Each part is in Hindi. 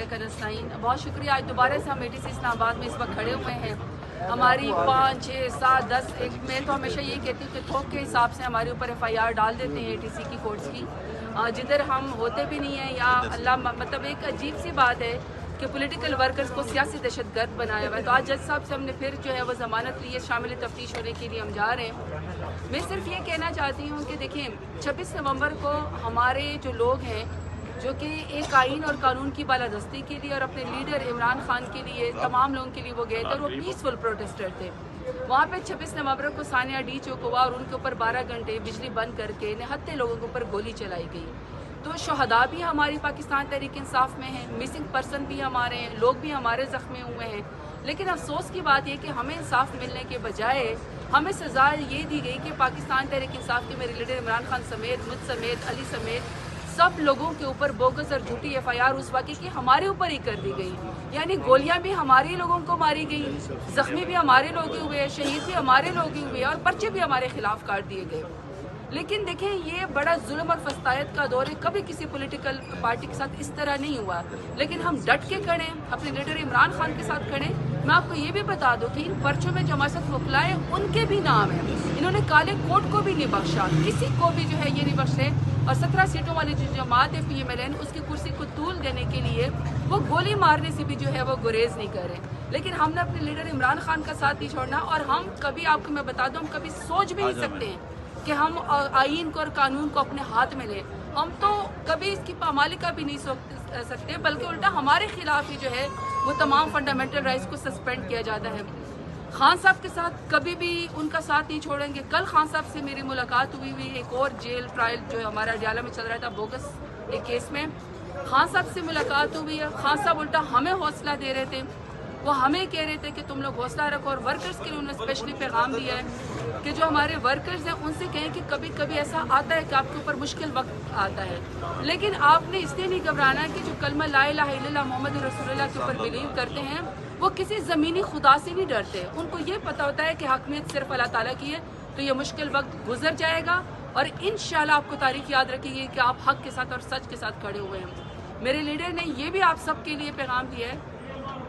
नस्ताइन। बहुत शुक्रिया, आज दोबारा से हम ATC इस्लामाबाद में इस वक्त खड़े हुए हैं। हमारी 5, 6, 7, 10 एक मैं तो हमेशा यही कहती हूँ कि थोक के हिसाब से हमारे ऊपर FIR डाल देते हैं ATC की कोर्ट्स की, जिधर हम होते भी नहीं हैं, या अल्लाह मतलब एक अजीब सी बात है कि पॉलिटिकल वर्कर्स को सियासी दहशतगर्द बनाया हुआ है। तो आज जज साहब से हमने फिर जो है वो ज़मानत ली है, शामिल तफ्तीश होने के लिए हम जा रहे हैं। मैं सिर्फ ये कहना चाहती हूँ कि देखिए 26 नवंबर को हमारे जो लोग हैं जो कि एक आइन और कानून की बालादस्ती के लिए और अपने लीडर इमरान खान के लिए तमाम लोगों के लिए वो गए थे और वो पीसफुल प्रोटेस्टर थे। वहाँ पे 26 नवंबर को सानिया डी चौक हुआ और उनके ऊपर 12 घंटे बिजली बंद करके निहत्थे लोगों के ऊपर गोली चलाई गई। तो शहदा भी हमारी पाकिस्तान तहरीक इंसाफ में हैं, मिसिंग पर्सन भी हमारे हैं, लोग भी हमारे ज़ख्मी हुए हैं। लेकिन अफसोस की बात यह कि हमें इंसाफ मिलने के बजाय हमें सज़ा ये दी गई कि पाकिस्तान तहरीक इंसाफ के मेरे लीडर इमरान खान समेत, मुझ समेत, अली समेत सब लोगों के ऊपर बोगस और झूठी FIR उस वाक़े की हमारे ऊपर ही कर दी गई। यानी गोलियां भी हमारे लोगों को मारी गई, ज़ख्मी भी हमारे लोग ही हुए, शहीद भी हमारे लोग ही हुए और पर्चे भी हमारे खिलाफ काट दिए गए। लेकिन देखें, ये बड़ा जुल्म और फस्तायत का दौर है, कभी किसी पॉलिटिकल पार्टी के साथ इस तरह नहीं हुआ। लेकिन हम डट के खड़े, अपने लीडर इमरान खान के साथ खड़े। मैं आपको ये भी बता दूं कि इन पर्चों में जो हमारे साथ वकलाए उनके भी नाम हैं। इन्होंने काले कोट को भी नहीं बख्शा, किसी को भी जो है ये नहीं बख्शे। और 17 सीटों वाली जो जमात है PMLN, उसकी कुर्सी को तूल देने के लिए वो गोली मारने से भी जो है वो गुरेज नहीं कर रहे। लेकिन हमने अपने लीडर इमरान खान का साथ नहीं छोड़ना, और हम कभी, आपको मैं बता दूं, हम कभी सोच भी नहीं सकते हैं कि हम आइन को और कानून को अपने हाथ में लें। हम तो कभी इसकी पामाली का भी नहीं सोच सकते, बल्कि उल्टा हमारे खिलाफ ही जो है वो तमाम फंडामेंटल राइट्स को सस्पेंड किया जाता है। खान साहब के साथ कभी भी उनका साथ नहीं छोड़ेंगे। कल खान साहब से मेरी मुलाकात हुई एक और जेल ट्रायल जो हमारा अडियाला में चल रहा था बोगस एक केस में, खान साहब से मुलाकात हुई है। खान साहब उल्टा हमें हौसला दे रहे थे, वो हमें कह रहे थे कि तुम लोग हौसला रखो। और वर्कर्स के लिए उन्होंने स्पेशली पैगाम दिया है कि जो हमारे वर्कर्स हैं उनसे कहें कि कभी कभी ऐसा आता है कि आपके ऊपर मुश्किल वक्त आता है, लेकिन आपने इसलिए नहीं घबराना कि जो कलमा ला इलाहा इल्लल्लाह मोहम्मद रसूलुल्लाह के ऊपर बिलीव करते हैं वो किसी ज़मीनी खुदा से नहीं डरते। उनको ये पता होता है कि हकमियत सिर्फ अल्लाह ताला की है। तो ये मुश्किल वक्त गुजर जाएगा और इंशाल्लाह आपको तारीख याद रखेगी कि आप हक के साथ और सच के साथ खड़े हुए हैं। मेरे लीडर ने ये भी आप सबके लिए पैगाम दिया है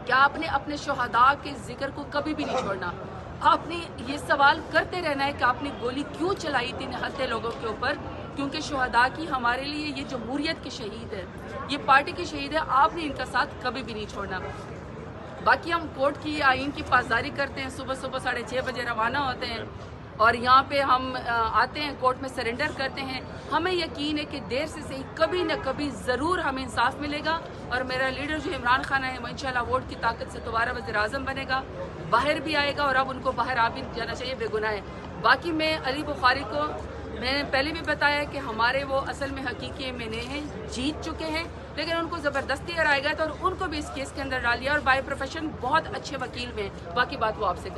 कि आपने अपने शहदा के जिक्र को कभी भी नहीं छोड़ना। आपने ये सवाल करते रहना है कि आपने गोली क्यों चलाई थी निहत्थे लोगों के ऊपर, क्योंकि शहदा की हमारे लिए ये जमहूरियत के शहीद है, ये पार्टी के शहीद है। आपने इनका साथ कभी भी नहीं छोड़ना। बाकी हम कोर्ट की आइन की पासदारी करते हैं, सुबह सुबह 6:30 बजे रवाना होते हैं और यहाँ पे हम आते हैं, कोर्ट में सरेंडर करते हैं। हमें यकीन है कि देर से सही कभी न कभी ज़रूर हमें इंसाफ मिलेगा और मेरा लीडर जो इमरान खान है वो इंशाल्लाह वोट की ताकत से दोबारा वज़ीर आज़म बनेगा, बाहर भी आएगा और अब उनको बाहर आ भी जाना चाहिए, बेगुनाह है। बाकी मैं अली बुखारी को मैंने पहले भी बताया कि हमारे वो असल में हकीकी एमएनए हैं, जीत चुके हैं, लेकिन उनको ज़बरदस्ती हराया गया था और उनको भी इस केस के अंदर डाल दिया और बाय प्रोफेशन बहुत अच्छे वकील में। बाकी बात वो आपसे